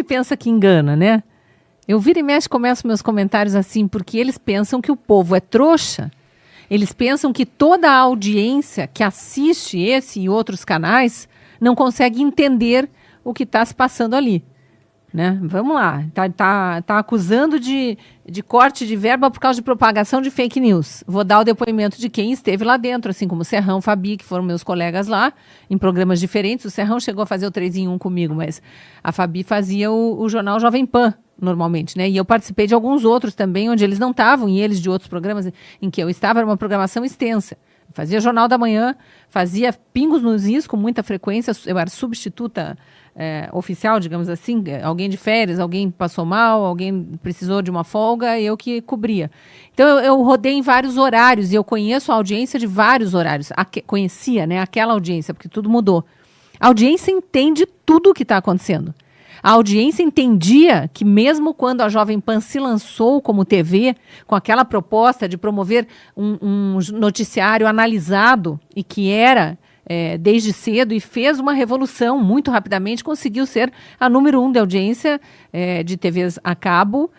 pensa que engana, né? Eu vira e mexe começo meus comentários assim, porque eles pensam que o povo é trouxa. Eles pensam que toda a audiência que assiste esse e outros canais não consegue entender o que está se passando ali. Né? Vamos lá, tá acusando de corte de verba por causa de propagação de fake news. Vou dar o depoimento de quem esteve lá dentro, assim como o Serrão, Fabi, que foram meus colegas lá, em programas diferentes. O Serrão chegou a fazer o 3 em 1 comigo, mas a Fabi fazia o jornal Jovem Pan, normalmente, né? E eu participei de alguns outros também, onde eles não estavam, e eles de outros programas em que eu estava, era uma programação extensa. Fazia Jornal da Manhã, fazia Pingos nos Is com muita frequência, eu era substituta oficial, digamos assim, alguém de férias, alguém passou mal, alguém precisou de uma folga, eu que cobria. Então eu rodei em vários horários e eu conheço a audiência de vários horários. Conhecia, né, aquela audiência, porque tudo mudou. A audiência entende tudo o que está acontecendo. A audiência entendia que mesmo quando a Jovem Pan se lançou como TV, com aquela proposta de promover um noticiário analisado e que era desde cedo e fez uma revolução muito rapidamente, conseguiu ser a número 1 de audiência de TVs a cabo,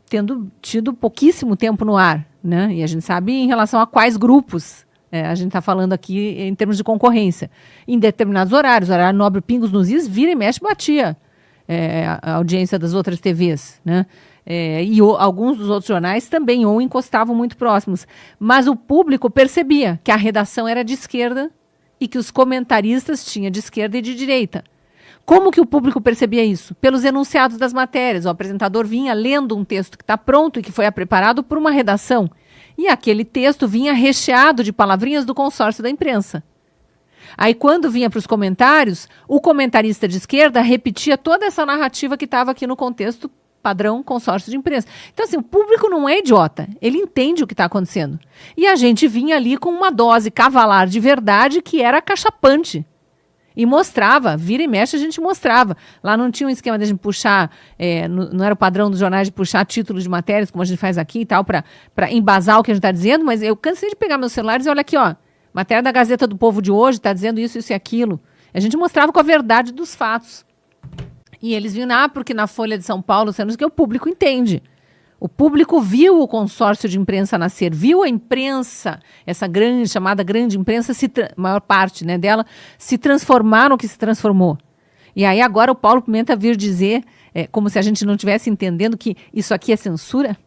tendo tido pouquíssimo tempo no ar, né? E a gente sabe em relação a quais grupos a gente está falando aqui em termos de concorrência. Em determinados horários, horário nobre, Pingos nos Is, vira e mexe, batia a audiência das outras TVs, né? Alguns dos outros jornais também, ou encostavam muito próximos. Mas o público percebia que a redação era de esquerda e que os comentaristas tinham de esquerda e de direita. Como que o público percebia isso? Pelos enunciados das matérias. O apresentador vinha lendo um texto que está pronto e que foi preparado por uma redação. E aquele texto vinha recheado de palavrinhas do consórcio da imprensa. Aí, quando vinha para os comentários, o comentarista de esquerda repetia toda essa narrativa que estava aqui no contexto padrão consórcio de imprensa. Então, assim, o público não é idiota. Ele entende o que está acontecendo. E a gente vinha ali com uma dose cavalar de verdade que era acachapante. E mostrava, vira e mexe a gente mostrava. Lá não tinha um esquema de a gente puxar, não era o padrão dos jornais de puxar títulos de matérias, como a gente faz aqui e tal, para embasar o que a gente está dizendo, mas eu cansei de pegar meus celulares e olha aqui, ó, matéria da Gazeta do Povo de hoje está dizendo isso, isso e aquilo. A gente mostrava com a verdade dos fatos. E eles viram, porque na Folha de São Paulo, sendo que o público entende. O público viu o consórcio de imprensa nascer, viu a imprensa, essa chamada grande imprensa, maior parte, né, dela, se transformar no que se transformou. E aí agora o Paulo Pimenta vir dizer, como se a gente não estivesse entendendo que isso aqui é censura.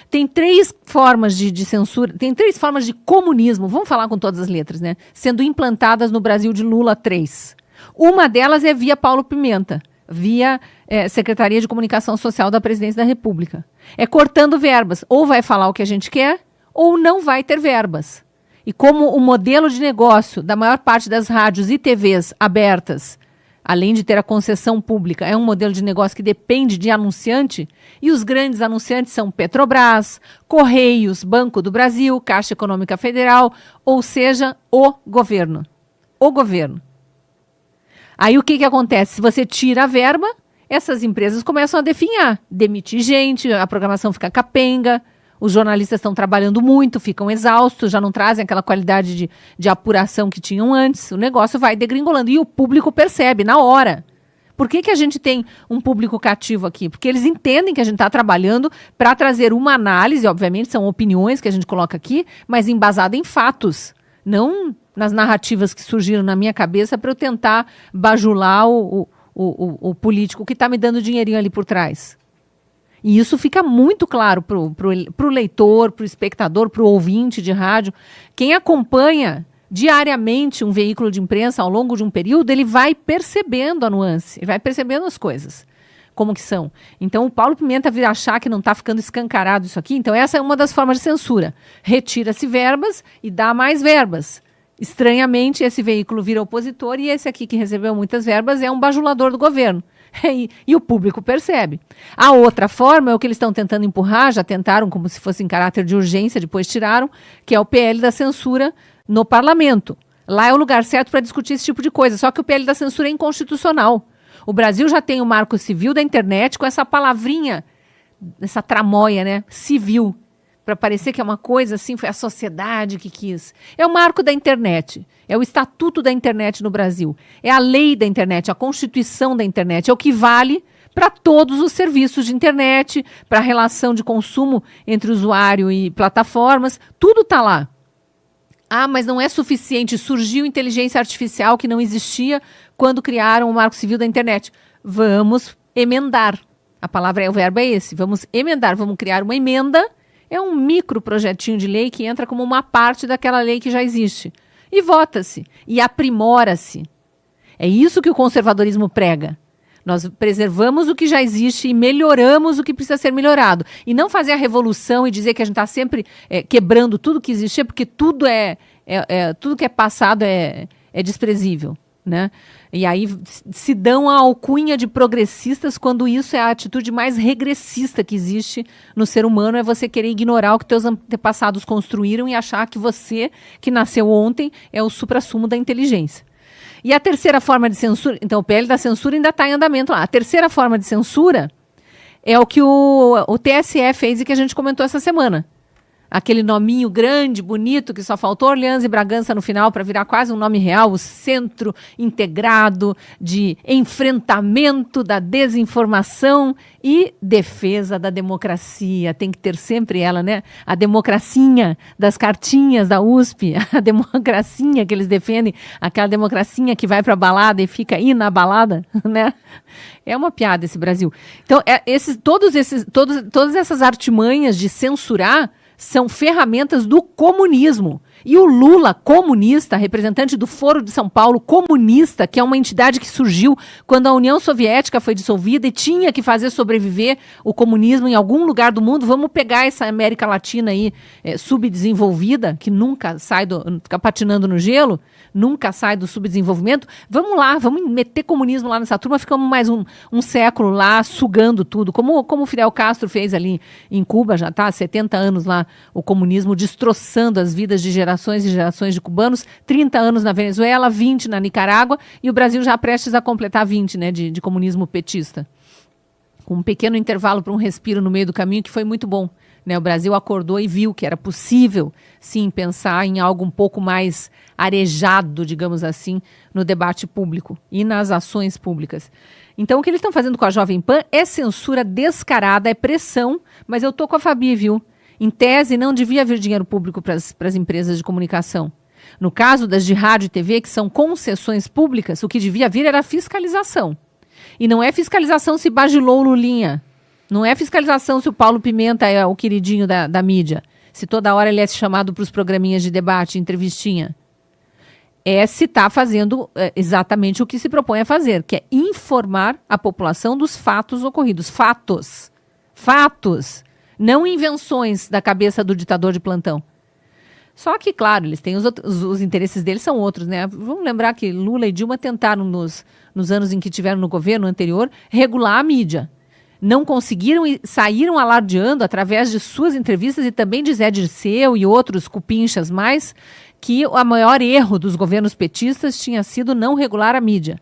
Tem 3 formas de censura, tem 3 formas de comunismo, vamos falar com todas as letras, né, sendo implantadas no Brasil de Lula 3. Uma delas é via Paulo Pimenta, via Secretaria de Comunicação Social da Presidência da República. É cortando verbas. Ou vai falar o que a gente quer, ou não vai ter verbas. E como o modelo de negócio da maior parte das rádios e TVs abertas, além de ter a concessão pública, é um modelo de negócio que depende de anunciante, e os grandes anunciantes são Petrobras, Correios, Banco do Brasil, Caixa Econômica Federal, ou seja, o governo. O governo. Aí o que acontece? Se você tira a verba, essas empresas começam a definhar, demitir gente, a programação fica capenga, os jornalistas estão trabalhando muito, ficam exaustos, já não trazem aquela qualidade de apuração que tinham antes, o negócio vai degringolando e o público percebe na hora. Por que a gente tem um público cativo aqui? Porque eles entendem que a gente está trabalhando para trazer uma análise, obviamente são opiniões que a gente coloca aqui, mas embasada em fatos, não nas narrativas que surgiram na minha cabeça para eu tentar bajular o político que está me dando dinheirinho ali por trás. E isso fica muito claro para o leitor, para o espectador, para o ouvinte de rádio. Quem acompanha diariamente um veículo de imprensa ao longo de um período, ele vai percebendo a nuance, ele vai percebendo as coisas, como que são. Então, o Paulo Pimenta vir achar que não está ficando escancarado isso aqui, então essa é uma das formas de censura. Retira-se verbas e dá mais verbas. Estranhamente, esse veículo vira opositor e esse aqui que recebeu muitas verbas é um bajulador do governo. E o público percebe. A outra forma é o que eles estão tentando empurrar, já tentaram como se fosse em caráter de urgência, depois tiraram, que é o PL da censura no parlamento. Lá é o lugar certo para discutir esse tipo de coisa, só que o PL da censura é inconstitucional. O Brasil já tem o marco civil da internet com essa palavrinha, essa tramóia, né? Civil. Para parecer que é uma coisa assim, foi a sociedade que quis. É o marco da internet, é o estatuto da internet no Brasil, é a lei da internet, a constituição da internet, é o que vale para todos os serviços de internet, para a relação de consumo entre usuário e plataformas, tudo está lá. Ah, mas não é suficiente, surgiu inteligência artificial que não existia quando criaram o Marco Civil da internet. Vamos emendar. O verbo é esse, vamos emendar, vamos criar uma emenda, é um micro projetinho de lei que entra como uma parte daquela lei que já existe. E vota-se, e aprimora-se. É isso que o conservadorismo prega. Nós preservamos o que já existe e melhoramos o que precisa ser melhorado. E não fazer a revolução e dizer que a gente está sempre quebrando tudo que existia, porque tudo tudo que é passado é desprezível, né? E aí se dão a alcunha de progressistas quando isso é a atitude mais regressista que existe no ser humano, é você querer ignorar o que teus antepassados construíram e achar que você, que nasceu ontem, é o suprassumo da inteligência. E a terceira forma de censura, então o PL da censura ainda está em andamento lá. A terceira forma de censura é o que o TSE fez e que a gente comentou essa semana. Aquele nominho grande, bonito, que só faltou Orleans e Bragança no final para virar quase um nome real, o Centro Integrado de Enfrentamento da Desinformação e Defesa da Democracia. Tem que ter sempre ela, né? A democracinha das cartinhas da USP, a democracinha que eles defendem, aquela democracinha que vai para a balada e fica inabalada, né? É uma piada esse Brasil. Então, todas essas artimanhas de censurar são ferramentas do comunismo. E o Lula, comunista, representante do Foro de São Paulo, comunista, que é uma entidade que surgiu quando a União Soviética foi dissolvida e tinha que fazer sobreviver o comunismo em algum lugar do mundo. Vamos pegar essa América Latina aí, subdesenvolvida, que nunca sai fica patinando no gelo, nunca sai do subdesenvolvimento. Vamos lá, vamos meter comunismo lá nessa turma, ficamos mais um século lá sugando tudo, como o Fidel Castro fez ali em Cuba, já está há 70 anos lá, o comunismo destroçando as vidas de gerações e gerações de cubanos, 30 anos na Venezuela, 20 na Nicarágua, e o Brasil já prestes a completar 20, né, de comunismo petista. Com um pequeno intervalo para um respiro no meio do caminho, que foi muito bom. Né? O Brasil acordou e viu que era possível, sim, pensar em algo um pouco mais arejado, digamos assim, no debate público e nas ações públicas. Então, o que eles estão fazendo com a Jovem Pan é censura descarada, é pressão, mas eu estou com a Fabi, viu? Em tese, não devia vir dinheiro público para as empresas de comunicação. No caso das de rádio e TV, que são concessões públicas, o que devia vir era fiscalização. E não é fiscalização se bajulou o Lulinha. Não é fiscalização se o Paulo Pimenta é o queridinho da mídia. Se toda hora ele é chamado para os programinhas de debate, entrevistinha. É se está fazendo exatamente o que se propõe a fazer, que é informar a população dos fatos ocorridos. Fatos. Fatos. Não invenções da cabeça do ditador de plantão. Só que, claro, eles têm os interesses deles são outros, né? Vamos lembrar que Lula e Dilma tentaram, nos anos em que tiveram no governo anterior, regular a mídia. Não conseguiram e saíram alardeando, através de suas entrevistas e também de Zé Dirceu e outros cupinchas mais, que o maior erro dos governos petistas tinha sido não regular a mídia.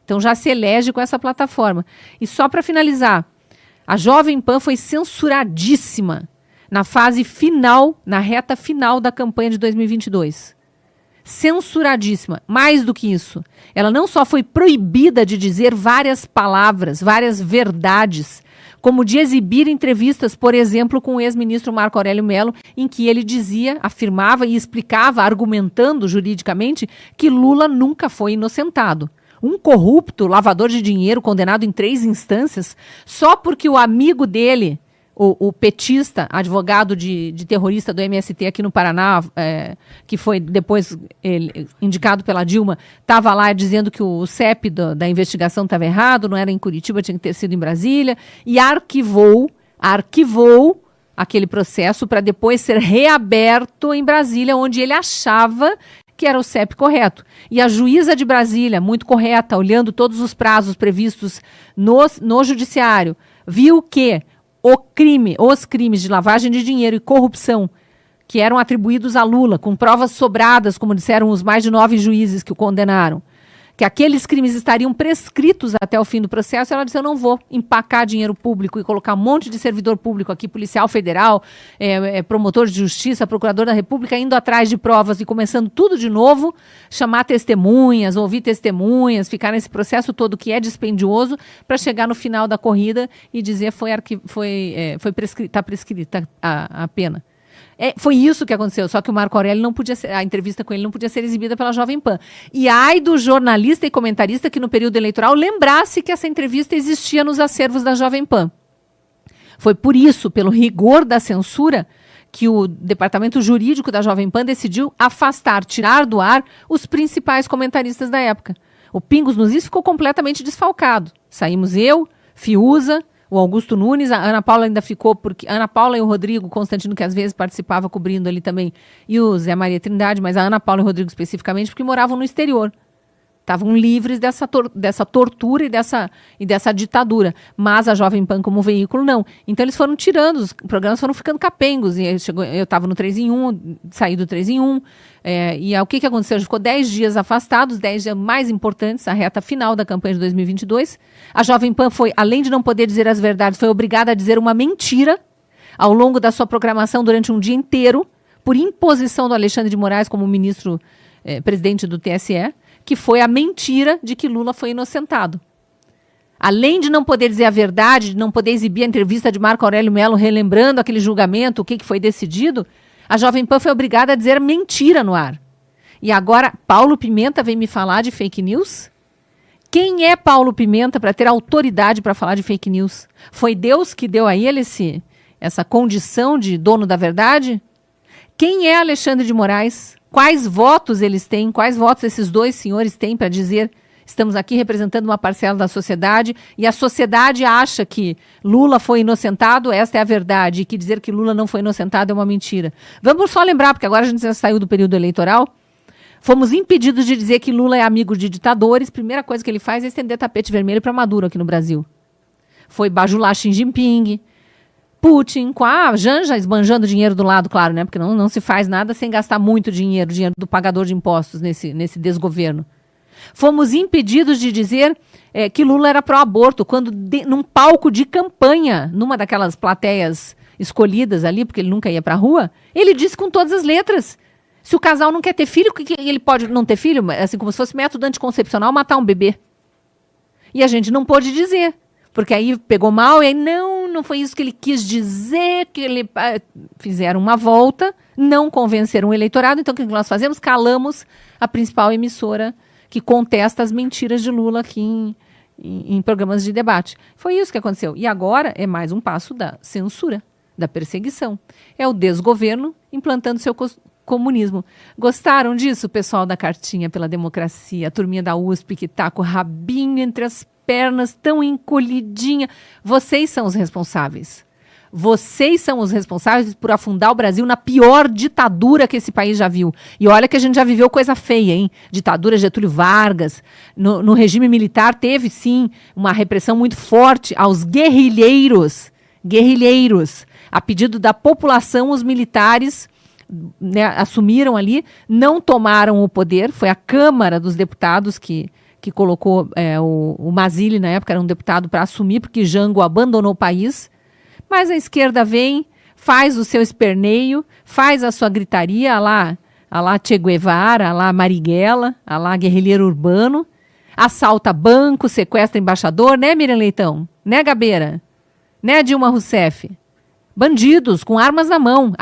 Então já se elege com essa plataforma. E só para finalizar, a Jovem Pan foi censuradíssima na fase final, na reta final da campanha de 2022. Censuradíssima. Mais do que isso, ela não só foi proibida de dizer várias palavras, várias verdades, como de exibir entrevistas, por exemplo, com o ex-ministro Marco Aurélio Mello, em que ele dizia, afirmava e explicava, argumentando juridicamente, que Lula nunca foi inocentado. Um corrupto, lavador de dinheiro, condenado em 3 instâncias, só porque o amigo dele, o petista, advogado de terrorista do MST aqui no Paraná, que foi depois indicado pela Dilma, estava lá dizendo que o CEP da investigação estava errado, não era em Curitiba, tinha que ter sido em Brasília, e arquivou aquele processo para depois ser reaberto em Brasília, onde ele achava que era o CEP correto. E a juíza de Brasília, muito correta, olhando todos os prazos previstos no judiciário, viu que os crimes de lavagem de dinheiro e corrupção que eram atribuídos a Lula, com provas sobradas, como disseram os mais de 9 juízes que o condenaram, que aqueles crimes estariam prescritos até o fim do processo, ela disse, eu não vou empacar dinheiro público e colocar um monte de servidor público aqui, policial federal, promotor de justiça, procurador da República, indo atrás de provas e começando tudo de novo, chamar testemunhas, ouvir testemunhas, ficar nesse processo todo que é dispendioso, para chegar no final da corrida e dizer está prescrita a pena. Foi isso que aconteceu, só que o Marco Aurélio não podia ser, a entrevista com ele não podia ser exibida pela Jovem Pan. E ai do jornalista e comentarista que no período eleitoral lembrasse que essa entrevista existia nos acervos da Jovem Pan. Foi por isso, pelo rigor da censura, que o departamento jurídico da Jovem Pan decidiu tirar do ar os principais comentaristas da época. O Pingos nos Is ficou completamente desfalcado. Saímos eu, Fiuza, o Augusto Nunes, a Ana Paula ainda ficou, porque Ana Paula e o Rodrigo Constantino, que às vezes participava cobrindo ali também, e o Zé Maria Trindade, mas a Ana Paula e o Rodrigo especificamente, porque moravam no exterior. Estavam livres dessa tortura e dessa ditadura. Mas a Jovem Pan como veículo, não. Então eles foram tirando, os programas foram ficando capengos. E eu estava no 3 em 1, saí do 3 em 1. O que aconteceu? A gente ficou 10 dias afastados, 10 dias mais importantes, a reta final da campanha de 2022. A Jovem Pan foi, além de não poder dizer as verdades, foi obrigada a dizer uma mentira ao longo da sua programação durante um dia inteiro, por imposição do Alexandre de Moraes como ministro, presidente do TSE, que foi a mentira de que Lula foi inocentado. Além de não poder dizer a verdade, de não poder exibir a entrevista de Marco Aurélio Mello relembrando aquele julgamento, o que foi decidido, a Jovem Pan foi obrigada a dizer mentira no ar. E agora, Paulo Pimenta vem me falar de fake news? Quem é Paulo Pimenta para ter autoridade para falar de fake news? Foi Deus que deu a ele essa condição de dono da verdade? Quem é Alexandre de Moraes? Quais votos eles têm? Quais votos esses dois senhores têm para dizer estamos aqui representando uma parcela da sociedade e a sociedade acha que Lula foi inocentado, esta é a verdade, e que dizer que Lula não foi inocentado é uma mentira. Vamos só lembrar, porque agora a gente já saiu do período eleitoral, fomos impedidos de dizer que Lula é amigo de ditadores, primeira coisa que ele faz é estender tapete vermelho para Maduro aqui no Brasil. Foi bajular Xi Jinping, Putin, com a Janja esbanjando dinheiro do lado, claro, né? Porque não se faz nada sem gastar muito dinheiro do pagador de impostos nesse desgoverno. Fomos impedidos de dizer que Lula era pró-aborto, quando num palco de campanha, numa daquelas plateias escolhidas ali, porque ele nunca ia pra rua, ele disse com todas as letras, se o casal não quer ter filho, que ele pode não ter filho, assim como se fosse método anticoncepcional, matar um bebê. E a gente não pôde dizer. Porque aí pegou mal e aí não foi isso que ele quis dizer, que ele fizeram uma volta, não convenceram o eleitorado, então o que nós fazemos? Calamos a principal emissora que contesta as mentiras de Lula aqui em programas de debate. Foi isso que aconteceu. E agora é mais um passo da censura, da perseguição. É o desgoverno implantando seu comunismo. Gostaram disso, pessoal da Cartinha pela Democracia, a turminha da USP que tá com o rabinho entre as pernas tão encolhidinha. Vocês são os responsáveis. Vocês são os responsáveis por afundar o Brasil na pior ditadura que esse país já viu. E olha que a gente já viveu coisa feia, hein? Ditadura Getúlio Vargas. No regime militar teve, sim, uma repressão muito forte aos guerrilheiros. Guerrilheiros. A pedido da população, os militares, né, assumiram ali, não tomaram o poder. Foi a Câmara dos Deputados que colocou o Mazzilli, na época, era um deputado para assumir, porque Jango abandonou o país. Mas a esquerda vem, faz o seu esperneio, faz a sua gritaria, a lá Che Guevara, a lá Marighella, a lá guerrilheiro urbano, assalta banco, sequestra embaixador, né, Miriam Leitão? Né, Gabeira? Né, Dilma Rousseff? Bandidos com armas na mão,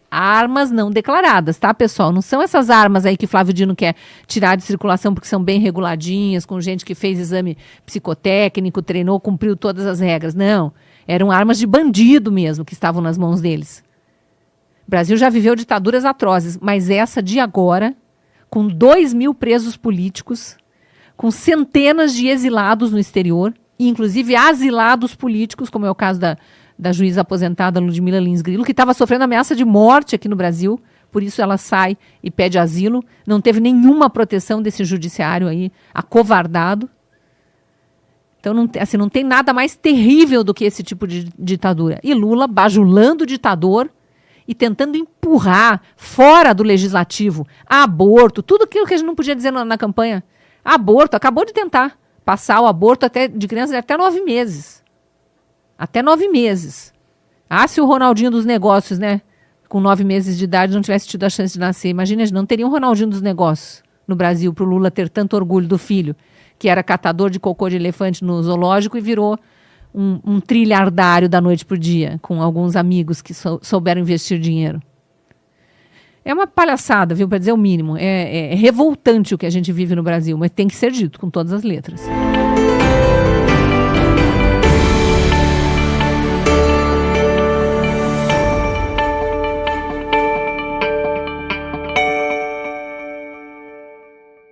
armas não declaradas, tá, pessoal? Não são essas armas aí que Flávio Dino quer tirar de circulação porque são bem reguladinhas, com gente que fez exame psicotécnico, treinou, cumpriu todas as regras. Não, eram armas de bandido mesmo que estavam nas mãos deles. O Brasil já viveu ditaduras atrozes, mas essa de agora, com 2.000 presos políticos, com centenas de exilados no exterior, e inclusive asilados políticos, como é o caso da juíza aposentada Ludmila Lins Grilo, que estava sofrendo ameaça de morte aqui no Brasil, por isso ela sai e pede asilo, não teve nenhuma proteção desse judiciário aí, acovardado. Então, não tem nada mais terrível do que esse tipo de ditadura. E Lula bajulando o ditador e tentando empurrar fora do legislativo aborto, tudo aquilo que a gente não podia dizer na campanha. Aborto, acabou de tentar passar o aborto de crianças até 9 meses. Até 9 meses. Ah, se o Ronaldinho dos Negócios, né, com 9 meses de idade, não tivesse tido a chance de nascer. Imagina, não teria um Ronaldinho dos Negócios no Brasil para o Lula ter tanto orgulho do filho, que era catador de cocô de elefante no zoológico e virou um trilhardário da noite para o dia, com alguns amigos que souberam investir dinheiro. É uma palhaçada, viu, para dizer o mínimo. É revoltante o que a gente vive no Brasil, mas tem que ser dito com todas as letras.